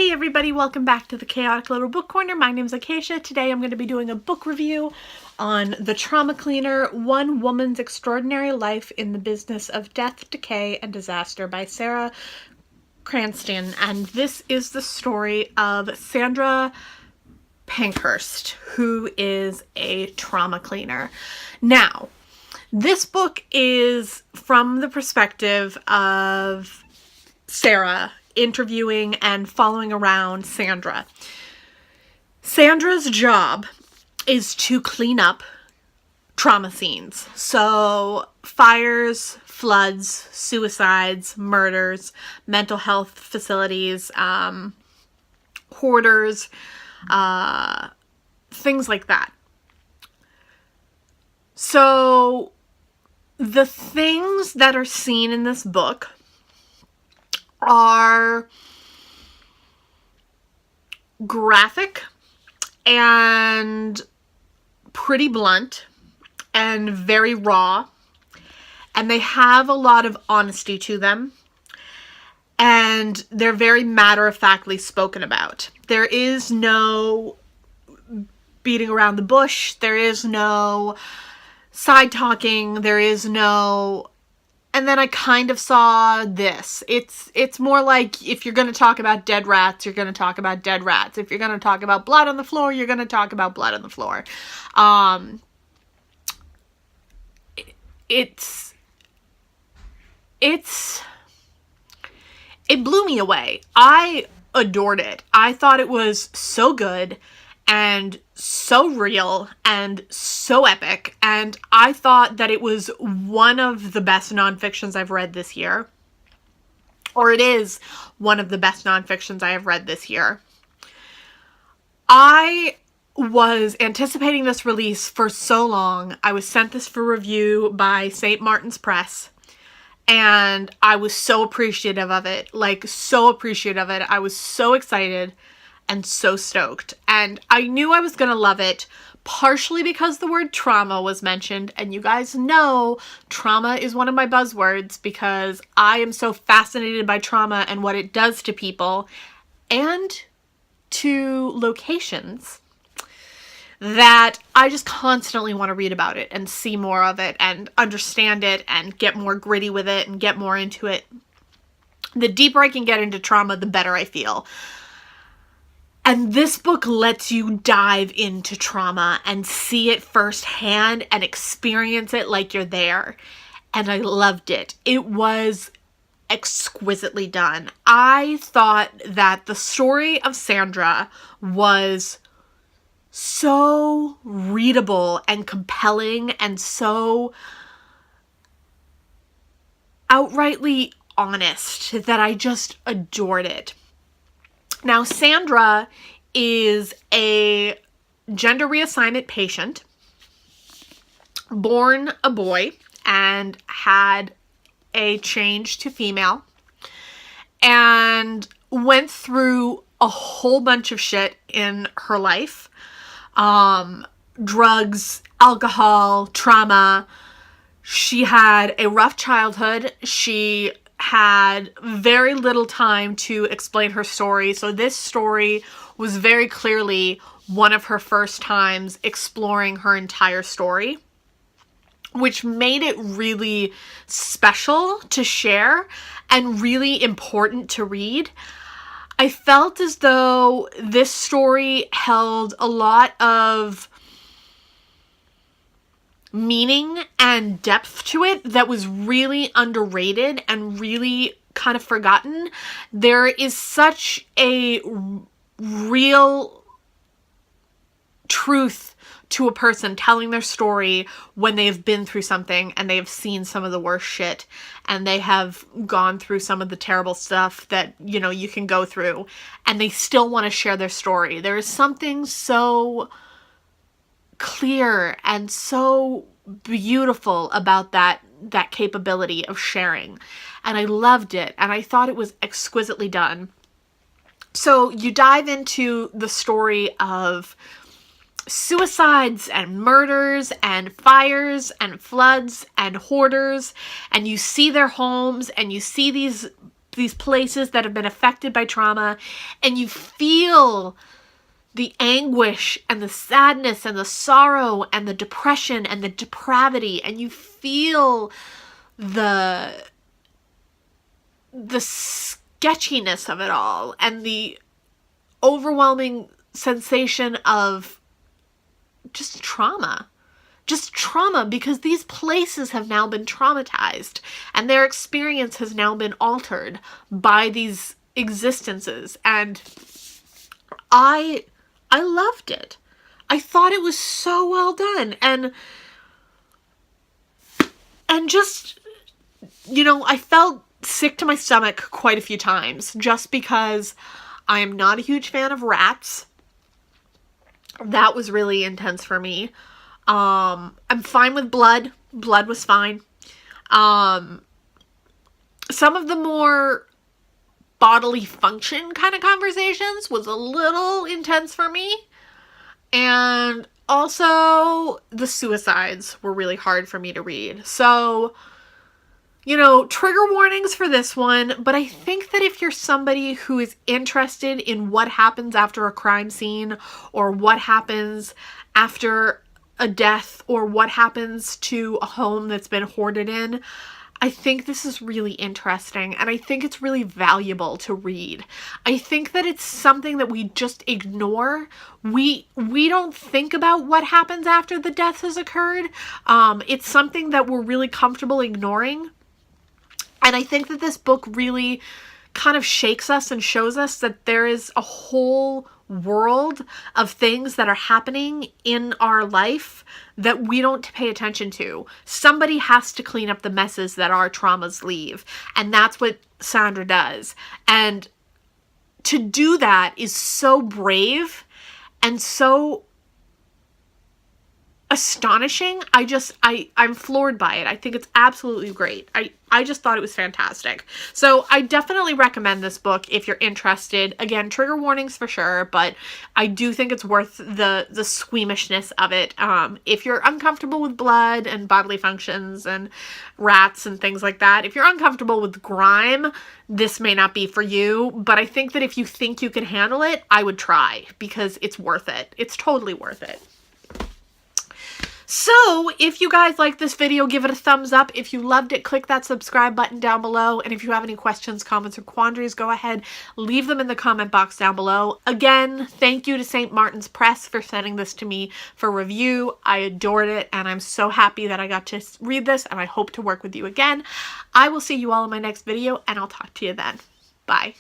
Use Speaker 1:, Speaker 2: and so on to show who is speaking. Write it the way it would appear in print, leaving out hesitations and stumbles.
Speaker 1: Hey everybody, welcome back to the Chaotic Little Book Corner. My name's Acacia. Today I'm going to be doing a book review on The Trauma Cleaner, One Woman's Extraordinary Life in the Business of Death, Decay, and Disaster by Sarah Cranston. And this is the story of Sandra Pankhurst, who is a trauma cleaner. Now, this book is from the perspective of Sarah interviewing and following around Sandra. Sandra's job is to clean up trauma scenes. So fires, floods, suicides, murders, mental health facilities, hoarders, things like that. So the things that are seen in this book are graphic and pretty blunt and very raw, and they have a lot of honesty to them, and they're very matter-of-factly spoken about. There is no beating around the bush, there is no side talking, there is no and then I kind of saw this. It's more like, if you're going to talk about dead rats, you're going to talk about dead rats. If you're going to talk about blood on the floor, you're going to talk about blood on the floor. It blew me away. I adored it. I thought it was so good and so real and so epic, and I thought that it was one of the best nonfictions I've read this year, or it is one of the best nonfictions I have read this year. I was anticipating this release for so long. I was sent this for review by St. Martin's Press, and I was so appreciative of it, so appreciative of it. I was so excited and so stoked. And I knew I was going to love it, partially because the word trauma was mentioned. And you guys know trauma is one of my buzzwords because I am so fascinated by trauma and what it does to people and to locations that I just constantly want to read about it and see more of it and understand it and get more gritty with it and get more into it. The deeper I can get into trauma, the better I feel. And this book lets you dive into trauma and see it firsthand and experience it like you're there. And I loved it. It was exquisitely done. I thought that the story of Sandra was so readable and compelling and so outrightly honest that I just adored it. Now, Sandra is a gender reassignment patient, born a boy, and had a change to female, and went through a whole bunch of shit in her life. Drugs, alcohol, trauma. She had a rough childhood. She had very little time to explain her story, so this story was very clearly one of her first times exploring her entire story, which made it really special to share and really important to read. I felt as though this story held a lot of meaning and depth to it that was really underrated and really kind of forgotten. There is such a real truth to a person telling their story when they have been through something and they have seen some of the worst shit and they have gone through some of the terrible stuff that, you know, you can go through, and they still want to share their story. There is something so clear and so beautiful about that capability of sharing, and I loved it, and I thought it was exquisitely done. So you dive into the story of suicides and murders and fires and floods and hoarders, and you see their homes and you see these these places that have been affected by trauma, and you feel the anguish and the sadness and the sorrow and the depression and the depravity, and you feel the sketchiness of it all and the overwhelming sensation of just trauma. Just trauma, because these places have now been traumatized and their experience has now been altered by these existences. And I loved it. I thought it was so well done. And just, you know, I felt sick to my stomach quite a few times just because I am not a huge fan of rats. That was really intense for me. I'm fine with blood. Blood was fine. Some of the more bodily function kind of conversations was a little intense for me. And also the suicides were really hard for me to read. So, you know, trigger warnings for this one, but I think that if you're somebody who is interested in what happens after a crime scene, or what happens after a death, or what happens to a home that's been hoarded in, I think this is really interesting, and I think it's really valuable to read. I think that it's something that we just ignore. We don't think about what happens after the death has occurred. It's something that we're really comfortable ignoring. And I think that this book really kind of shakes us and shows us that there is a whole world of things that are happening in our life that we don't pay attention to. Somebody has to clean up the messes that our traumas leave. And that's what Sandra does. And to do that is so brave and so astonishing. I'm floored by it. I think it's absolutely great. I just thought it was fantastic. So I definitely recommend this book if you're interested. Again, trigger warnings for sure, but I do think it's worth the squeamishness of it. If you're uncomfortable with blood and bodily functions and rats and things like that, if you're uncomfortable with grime, this may not be for you, but I think that if you think you can handle it, I would try, because it's worth it. It's totally worth it. So, if you guys like this video, give it a thumbs up. If you loved it, click that subscribe button down below. And if you have any questions, comments, or quandaries, go ahead, leave them in the comment box down below. Again, thank you to St. Martin's Press for sending this to me for review. I adored it, and I'm so happy that I got to read this, and I hope to work with you again. I will see you all in my next video, and I'll talk to you then. Bye.